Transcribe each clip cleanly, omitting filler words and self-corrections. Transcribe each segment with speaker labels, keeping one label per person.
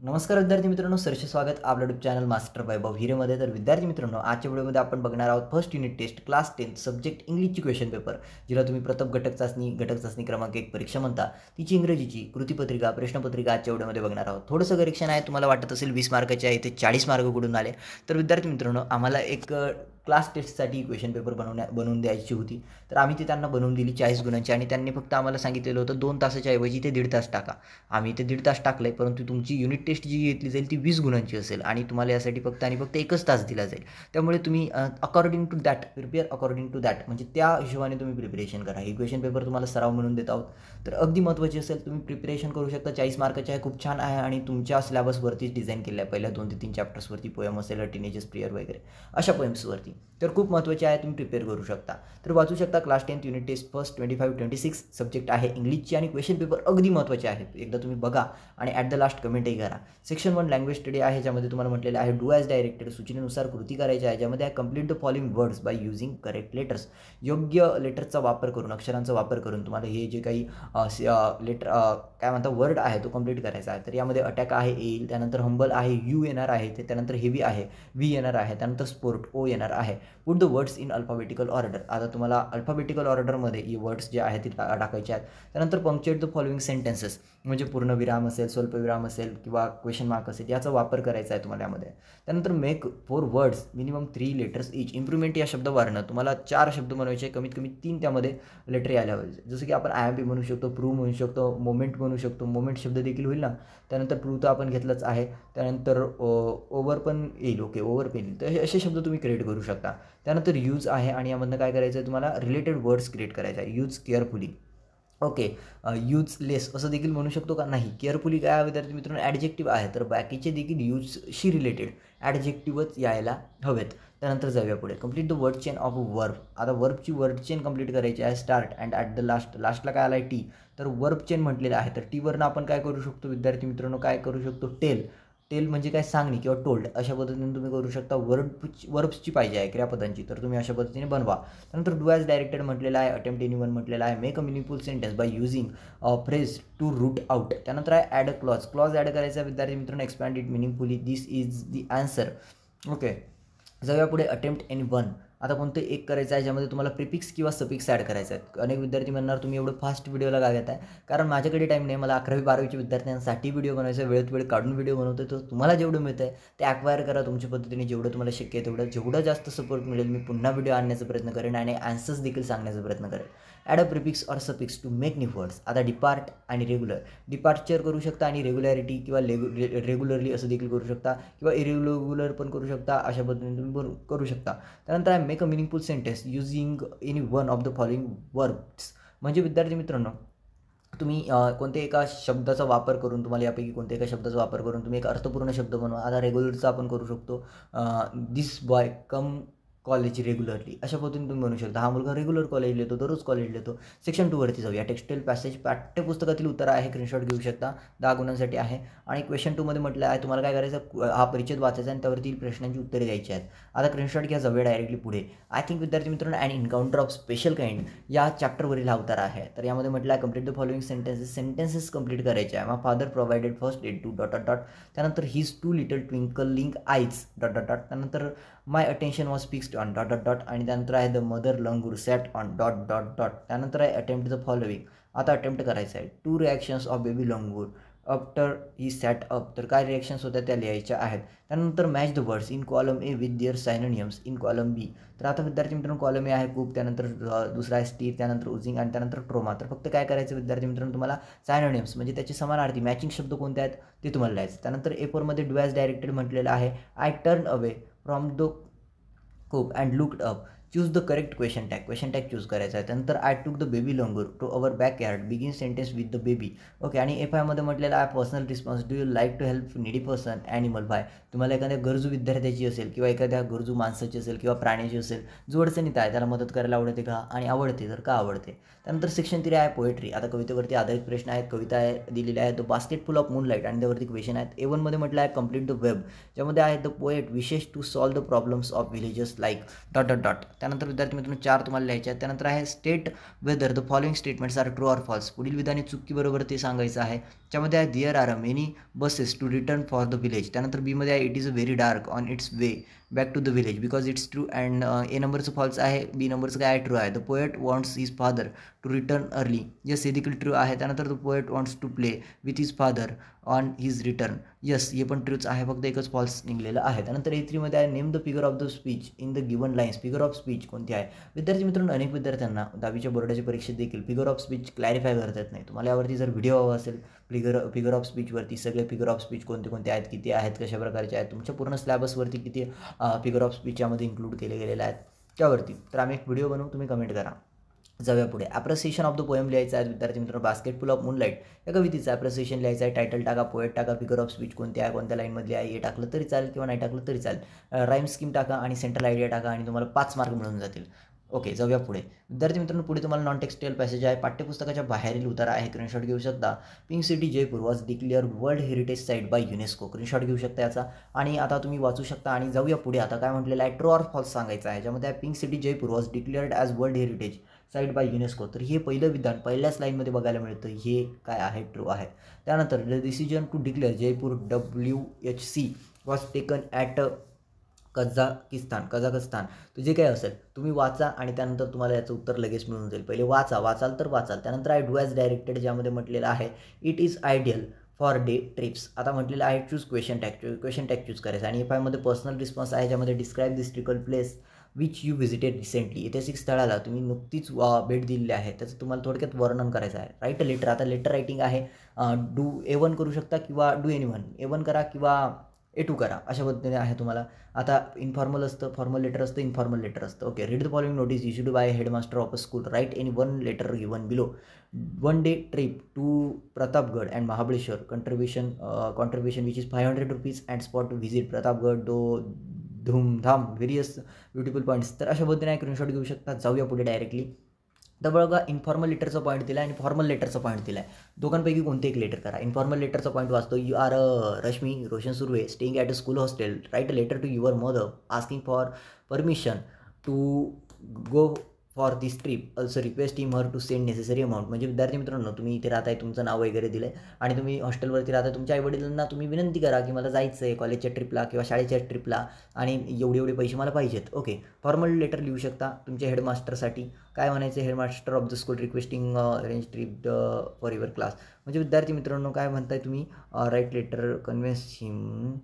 Speaker 1: नमस्कार विद्यार्थी मित्रांनो, सरचे स्वागत आपलं यूट्यूब चॅनल मास्टर वैभव हिरेमध्ये. तर विद्यार्थी मित्रांनो, आजच्या व्हिडिओमध्ये आपण बघणार आहोत first unit test class 10 subject इंग्लिशची क्वेश्चन पेपर, जिला तुम्ही प्रथम घटक चाचणी क्रमांक 1 परीक्षा म्हणता. तिची इंग्रजीची कृतीपत्रिका प्रश्नपत्रिका आजच्या व्हिडिओमध्ये बघणार आहोत. थोडंसं करेक्शन आहे, तुम्हाला वाटत असेल 20 मार्काचे आहे, ते 40 मार्क कुठून आले. तर विद्यार्थी मित्रांनो, आम्हाला एक क्लास टेस्टसाठी क्वेश्चन पेपर बनवून द्यायची होती. तर आम्ही ती त्यांना बनवून दिली 40 गुणांची, आणि त्यांनी फक्त आम्हाला सांगितलेलं होतं 2 तासाच्या ऐवजी ते 1.5 तास टाका. आम्ही ते 1.5 तास टाकलं आहे, परंतु तुमची युनिट टेस्ट जी घेतली जाईल ती 20 गुणांची असेल, आणि तुम्हाला यासाठी फक्त आणि फक्त 1च तास दिला जाईल. त्यामुळे तुम्ही according to that prepare according to that, म्हणजे त्या हिशोबाने तुम्ही प्रिपरेशन करा. ही क्वेश्चन पेपर तुम्हाला सराव म्हणून देत आहोत. तर अगदी महत्त्वाची असेल, तुम्ही प्रिपरेशन करू शकता. 40 मार्काचे आहे, खूप छान आहे, आणि तुमच्या सिलेबसवरतीच डिझाईन केलं आहे. पहिल्या 2 ते 3 चॅप्टर्सवरती पोएम असेल, टीनेजर्स प्रेयर वगैरे अशा पोएम्सवरती. तर खूप महत्त्वाचे आहे, तुम्ही प्रिपेअर करू शकता. तर वाचू शकता class 10 unit test first 25-26 subject आहे इंग्लिशची, आणि क्वेश्चन पेपर अगदी महत्त्वाचे आहेत. एकदा तुम्ही बघा आणि ॲट द लास्ट कमेंटही करा. सेक्शन 1 लँग्वेज स्टडी आहे, ज्यामध्ये तुम्हाला म्हटलेलं आहे डू ॲज डायरेक्टेड, सूचनेनुसार कृती करायची आहे, ज्यामध्ये आहे complete the following words by using correct letters. योग्य लेटर्सचा वापर करून, अक्षरांचा वापर करून तुम्हाला हे जे काही लेटर काय म्हणतात वर्ड आहे तो कंप्लीट करायचा आहे. तर यामध्ये अटॅक आहे येईल, त्यानंतर हंबल आहे, यू येणार आहे, ते त्यानंतर हेवी आहे, व्ही येणार आहे, त्यानंतर स्पोर्ट ओ येणार आहे. Put the words in alphabetical order. आता तुम्हाला अल्फाबेटिकल ऑर्डरमध्ये ही वर्ड्स जे आहेत ते टाकायचे आहेत. त्यानंतर पंक्च्युएट द फॉलोइंग सेंटेन्सेस, म्हणजे पूर्णविराम असेल, स्वल्पविराम असेल किंवा क्वेश्चन मार्क असेल, याचा वापर करायचा आहे तुम्हाला यामध्ये. त्यानंतर make 4 words minimum 3 letters each. Improvement या शब्दवारनं तुम्हाला 4 शब्द बनवायचे, कमीत कमी 3 त्यामध्ये लेटर यायला पाहिजे. जसं की आपण आय एम पी म्हणू शकतो, प्रूव्ह म्हणू शकतो, मोमेंट म्हणू शकतो. मोमेंट शब्द देखील होईल ना. त्यानंतर प्रूव्ह तर आपण घेतलंच आहे. त्यानंतर ओव्हर पण येईल. ओके, ओव्हर पण येईल. तर असे शब्द तुम्ही क्रिएट करू शकता. त्यानंतर यूज आहे, आणि यामधनं काय करायचं आहे तुम्हाला, रिलेटेड वर्ड्स क्रिएट करायचं आहे. Use carefully. ओके, यूजलेस असं देखील म्हणू शकतो का, नाही. केअरफुली काय आहे विद्यार्थी मित्रांनो, ॲडजेक्टिव्ह आहे, तर बाकीचे देखील यूजशी रिलेटेड ॲडजेक्टिव्हच यायला हवेत. त्यानंतर जाऊया पुढे. Complete the word chain of verb. आता वर्बची वर्ड चेन कंप्लीट करायची आहे. स्टार्ट अँड ॲट द लास्टला काय आला आहे, टी. तर वर्ब चेन म्हटलेलं आहे, तर टीवरनं आपण काय करू शकतो विद्यार्थी मित्रांनो, काय करू शकतो, टेल म्हणजे काय, सांगणे किंवा टोल्ड, अशा पद्धतीने तुम्ही करू शकता. वर्ब्सची पाहिजे आहे क्रियापदांची, तर तुम्ही अशा पद्धतीने बनवा. त्यानंतर डू ॲज डायरेक्टेड म्हटलेलं आहे, अटेम्प्ट एनीवन म्हटलेलं आहे, make a meaningful sentence by using phrase to root out. त्यानंतर आहे ॲड अ क्लॉज ॲड करायचा आहे विद्यार्थी मित्रांनो, expand it meaningfully, this is the answer. Okay, जाऊया पुढे. Attempt any one. आता कोणतं एक करायचं आहे, ज्यामध्ये तुम्हाला प्रिफिक्स किंवा सफिक्स ॲड करायचं आहे. अनेक विद्यार्थी म्हणणार तुम्ही एवढं फास्ट व्हिडिओला का घेत आहे, कारण माझ्याकडे टाईम नाही. मला 11वी-12वीच्या विद्यार्थ्यांसाठी व्हिडिओ बनवायचा, वेळेत वेळ काढून व्हिडिओ बनवतो. तर तुम्हाला जेवढं मिळतं आहे ते ॲक्वायर करा तुमच्या पद्धतीने, जेवढं तुम्हाला शक्य आहे तेवढं. जेवढं जास्त सपोर्ट मिळेल, मी पुन्हा व्हिडिओ आणण्याचा प्रयत्न करेन, आणि आन्सर्स देखील सांगण्याचा प्रयत्न करेन. Add a prefix or suffix to make new words. आता डिपार्ट आणि रेग्युलर. डिपार्चर करू शकता, आणि रेग्युलॅरिटी किंवा रेग्युलरली असं देखील करू शकता, किंवा इरेग्युलर पण करू शकता. अशा पद्धतीने तुम्ही करू शकता. त्यानंतर आहे make a meaningful sentence using any one of the following verbs. म्हणजे विद्यार्थी मित्रांनो, तुम्ही कोणत्याही एका शब्दाचा वापर करून, तुम्हाला यापैकी कोणत्या एका शब्दाचा वापर करून तुम्ही एक अर्थपूर्ण शब्द बनवा. आता रेग्युलरचा आपण करू शकतो, दिस बॉय कम कॉलेज रेग्युलरली, अशा पद्धतीने तुम्ही बनवू शकता. हा मुलगा रेग्युलर कॉलेजला येतो, दररोज कॉलेजला येतो. सेक्शन 2 वरती जाऊया. टेक्स्टाईल पॅसेज पाठ्यपुस्तकातील उत्तर आहे, स्क्रीनशॉट घेऊ शकता. 10 गुणांसाठी आहे. आणि क्वेश्चन 2 मध्ये म्हटलं आहे तुम्हाला काय करायचं, हा परिच्छेद वाचायचा, आणि त्यावरती प्रश्नांची उत्तरे द्यायची आहेत. आता स्क्रीनशॉट घ्या, जाऊया डायरेक्टली पुढे. आय थिंक विद्यार्थी मित्रांनो, and encounter of special kind या चॅप्टरवरील हा उत्तर आहे. तर यामध्ये म्हटलं आहे complete the following sentences complete करायचे आहे. मग father provided first aid to dot dot dot. त्यानंतर his 2 little twinkling eyes dot dot dot. त्यानंतर my attention was fixed on dot dot dot. आणि त्यानंतर आहे the mother langur sat on dot dot dot. त्यानंतर आहे attempt the following. आता attempt करायचं आहे. 2 reactions of baby langur after he sat up. तर काय रिॲक्शन्स होत्या त्या लिहायच्या आहेत. त्यानंतर match the words in column A with their synonyms in column B. तर आता विद्यार्थी मित्रांनो, कॉलम ए आहे कूप, त्यानंतर दुसरा आहे स्टीर, त्यानंतर उजिंग, आणि त्यानंतर ट्रोमा. तर फक्त काय करायचं विद्यार्थी मित्रांनो, तुम्हाला सायनोनियम्स म्हणजे त्याचे समानार्थी मॅचिंग शब्द कोणते आहेत ते तुम्हाला लिहायचं. त्यानंतर A4मध्ये डू ॲज डायरेक्टेड म्हटलेलं आहे. I turn away from the खूप and looked up. Choose the correct question tag choose करायचा आहे. त्यानंतर I took the baby langur to our backyard, begin sentence with the baby. Okay, आणि F5मध्ये म्हटलेलं आहे personal response, do you like to help needy person animal by. तुम्हाला एखाद्या गरजू विद्यार्थ्याची असेल, किंवा एखाद्या गरजू माणसाची असेल, किंवा प्राण्याची असेल, जो अडचणीत आहे त्याला मदत करायला आवडते का, आणि आवडते तर का आवडते. त्यानंतर सेक्शन 3 आहे पोएट्री. आता कवितेवरती आधारित प्रश्न आहेत. कविता आहे दिलेली आहे, the basket full of moonlight, आणि त्यावरती क्वेश्चन आहेत. A1मध्ये म्हटलं आहे कंप्लीट द वेब, ज्यामध्ये आहे the poet wishes to solve the problems of villages like dot dot dot. त्यानंतर विद्यार्थी मित्रांनो 4 तुम्हाला लिहायचे आहेत. त्यानंतर आहे state whether the following statements are true or false. पुढील विधाने चुकी बरोबर ते सांगायचं आहे. त्यामध्ये आहे there are many buses to return for the village. त्यानंतर बीमध्ये आहे it is a very dark on its way back to the village because it's true. And A नंबरचं फॉल्स आहे, बी नंबरचं काय आहे ट्रू आहे. The poet wants his father to return early. Yes हे देखील ट्रू आहे. त्यानंतर the poet wants to play with his father on his return. Yes हे पण ट्रूच आहे, फक्त एकच फॉल्स निघलेलं आहे. त्यानंतर A3मध्ये आहे name the figure of the speech in the given lines. Figure of speech कोणती आहे. विद्यार्थी मित्रांनो अनेक विद्यार्थ्यांना 10वीच्या बोर्डाच्या परीक्षेत देखील फिगर ऑफ स्पीच क्लॅरिफाय करता येत नाही. तुम्हाला यावरती जर व्हिडिओ हवा असेल फिगर ऑफ स्पीचवरती सगळे फिगर ऑफ स्पीच कोणते कोणते आहेत, किती आहेत, कशा प्रकारचे आहेत, तुमच्या पूर्ण सिलेबसवरती किती फिगर ऑफ स्पीच यामध्ये इन्क्लूड केले गेलेले आहेत त्यावरती, तर आम्ही एक व्हिडिओ बनवू, तुम्ही कमेंट करा. जाऊया पुढे. ॲप्रिसिएशन ऑफ द पोएम लिहायचं आहे विद्यार्थी मित्रांनो. बास्केटफुल ऑफ मूनलाईट या कवितेचं ॲप्रिसिएशन लिहायचं आहे. टायटल टाका, पोएट टाका, फिगर ऑफ स्पीच कोणती आहे, कोणत्या लाईनमधली आहे हे टाकलं तरी चालेल किंवा नाही टाकलं तरी चालेल. राईम स्कीम टाका आणि सेंट्रल आयडिया टाका आणि तुम्हाला 5 मार्क मिळून जातील. ओके जाऊया पुढे. विद्यार्थी मित्रांनो पुढे तुम्हाला नॉन टेक्स्टाईल पॅसेज आहे. पाठ्यपुस्तकाच्या बाहेरील उतारा आहे, स्क्रीनशॉट घेऊ शकता. Pink city Jaipur was declare world heritage site by UNESCO. Screenshot घेऊ शकता याचा आणि आता तुम्ही वाचू शकता. आणि जाऊया पुढे. आता काय म्हटलेलं आहे, ट्रू ऑर फॉल्स सांगायचं आहे. ज्यामध्ये pink city Jaipur was declared as world heritage site by UNESCO. तर हे पहिलं विधान पहिल्याच लाईनमध्ये बघायला मिळतं, हे काय आहे ट्रू आहे. त्यानंतर the decision to declare Jaipur WHC was taken at Kazakhstan. तर जे काही असेल तुम्ही वाचा आणि त्यानंतर तुम्हाला याचं उत्तर लगेच मिळून जाईल. पहिले वाचाल तर वाचाल. त्यानंतर आहे डू ॲज डायरेक्टेड, ज्यामध्ये म्हटलेलं आहे it is ideal for day trips. आता म्हटलेलं आहे चूज क्वेश्चन टॅग चूज करायचं. आणि एफआयमध्ये पर्सनल रिस्पॉन्स आहे, ज्यामध्ये describe the historical place which you visited recently. ऐतिहासिक स्थळाला तुम्ही नुकतीच भेट दिलेली आहे त्याचं तुम्हाला थोडक्यात वर्णन करायचं आहे. Write a letter. आता लेटर रायटिंग आहे, डू A1 करू शकता किंवा डू एनीवन. A1 करा किंवा A2 करा, अशा पद्धतीने आहे तुम्हाला. आता इन्फॉर्मल असतं, फॉर्मल लेटर असतं, इन्फॉर्मल लेटर असतं. Okay. Read the following notice issued by headmaster of a school. Write any one letter given below. 1 day trip to Pratapgad and Mahabaleshwar. Contribution which is 500 rupees and spot to visit Pratapgad धूमधाम various beautiful points. तर अशा पद्धतीने screenshot घेऊ शकता. जाऊया पुढे directly. तर बघा इन्फॉर्मल लेटरचा पॉईंट दिला आहे आणि फॉर्मल लेटरचा पॉईंट दिला आहे. दोघांपैकी कोणते एक लेटर करा. इन्फॉर्मल लेटरचा पॉईंट वाचतो. You are Rashmi Roshan Surve staying at a school hostel. Write a letter to your mother asking for permission to go for this trip. Also request him her to send necessary amount. म्हणजे विद्यार्थी मित्रांनो तुम्ही इथे राहताय, तुमचं नाव वगैरे दिलं आहे आणि तुम्ही हॉस्टेलवरती राहताय. तुमच्या आईवडिलांना तुम्ही विनंती करा की मला जायचं आहे कॉलेजच्या ट्रिपला किंवा शाळेच्या ट्रिपला आणि एवढे पैसे मला पाहिजेत. ओके. फॉर्मल लेटर लिहू शकता तुमच्या हेडमास्टरसाठी. काय म्हणायचं, headmaster of the school requesting arrange trip for your class. म्हणजे विद्यार्थी मित्रांनो काय म्हणताय तुम्ही, राईट लेटर कन्व्हिन्स हिम.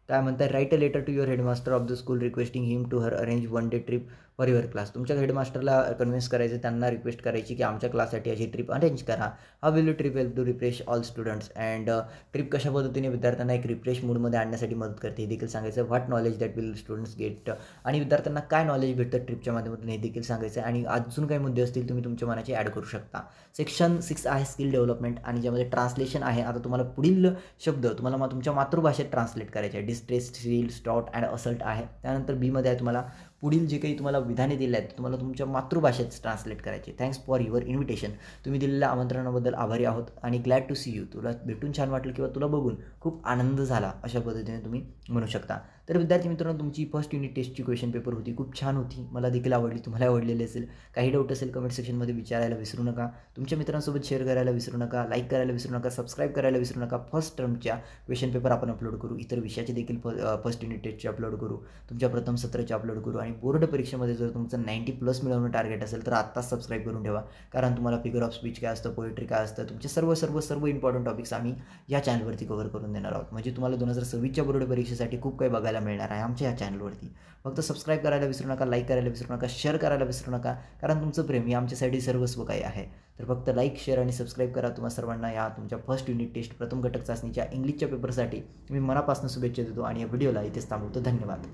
Speaker 1: काय म्हणताय, write a letter to your headmaster of the school requesting him to her arrange 1 day trip for your class. तुमच्या हेडमास्टरला कन्व्हिन्स करायचं, त्यांना रिक्वेस्ट करायची की आमच्या क्लाससाठी अशी ट्रिप अरेंज करा. हा will trip help to refresh all students. And trip कशा पद्धतीने विद्यार्थ्यांना एक रिफ्रेश मूडमध्ये आणण्यासाठी मदत करते हे देखील सांगायचं. What knowledge that will students get. आणि विद्यार्थ्यांना काय नॉलेज भेटतं ट्रिपच्या माध्यमातून हे देखील सांगायचं. आणि अजून काही मुद्दे असतील तुम्ही तुमच्या मनाचे ॲड करू शकता. सेक्शन 6 आहे स्किल डेव्हलपमेंट आणि ज्यामध्ये ट्रान्सलेशन आहे. आता तुम्हाला पुढील शब्द तुम्हाला तुमच्या मातृभाषेत ट्रान्सलेट करायचे आहे. डिस्ट्रेस, स्टील, स्टॉट अँड असल्ट आहे. त्यानंतर बीमध्ये आहे तुम्हाला पुढील जे काही तुम्हाला विधाने दिले आहेत तुम्हाला तुमच्या मातृभाषेत ट्रान्सलेट करायचे. Thanks for your invitation. तुम्ही दिलेल्या आमंत्रणाबद्दल आभारी आहोत आणि ग्लॅड टू सी यू. तुला भेटून छान वाटलं किंवा तुला बघून खूप आनंद झाला, अशा पद्धतीने तुम्ही म्हणू शकता. तर विद्यार्थी मित्रांनो तुमची फर्स्ट युनिट टेस्टची क्वेश्चन पेपर होती, खूप छान होती. मला देखील आवडली, तुम्हाला आवडलेली असेल. काही डाऊट असेल कमेंट सेक्शनमध्ये विचारायला विसरू नका. तुमच्या मित्रांसोबत शेअर करायला विसरू नका, लाईक करायला विसरू नका, सबस्क्राईब करायला विसरू नका. फर्स्ट टर्मच्या क्वेश्चन पेपर आपण अपलोड करू, इतर विषयाचे देखील फर्स्ट युनिट टेस्टचे अपलोड करू, तुमच्या प्रथम सत्राचे अपलोड करू. आणि बोर्ड परीक्षेमध्ये जर तुमचं 90+ मिळवणं टार्गेट असेल तर आत्ताच सबस्क्राईब करून ठेवा. कारण तुम्हाला फिगर ऑफ स्पीच काय असतं, पोएट्री काय असतं, तुमचे सर्व इम्पॉर्टंट टॉपिक्स आम्ही या चॅनलवरती कव्हर करून देणार आहोत. म्हणजे तुम्हाला 2026च्या बोर्ड परीक्षेसाठी खूप काही बघायला मिळणार आहे आमच्या या चॅनलवरती. फक्त सबस्क्राईब करायला विसरू नका, लाईक करायला विसरू नका, शेअर करायला विसरू नका. कारण तुमचं प्रेम हे आमच्यासाठी सर्वस्व काही आहे. तर फक्त लाईक, शेअर आणि सबस्क्राईब करा. तुम्हा सर्वांना या तुमच्या फर्स्ट युनिट टेस्ट प्रथम घटक चाचणीच्या इंग्लिशच्या पेपरसाठी मी मनापासून शुभेच्छा देतो आणि या व्हिडिओला इथेच थांबवतो. धन्यवाद.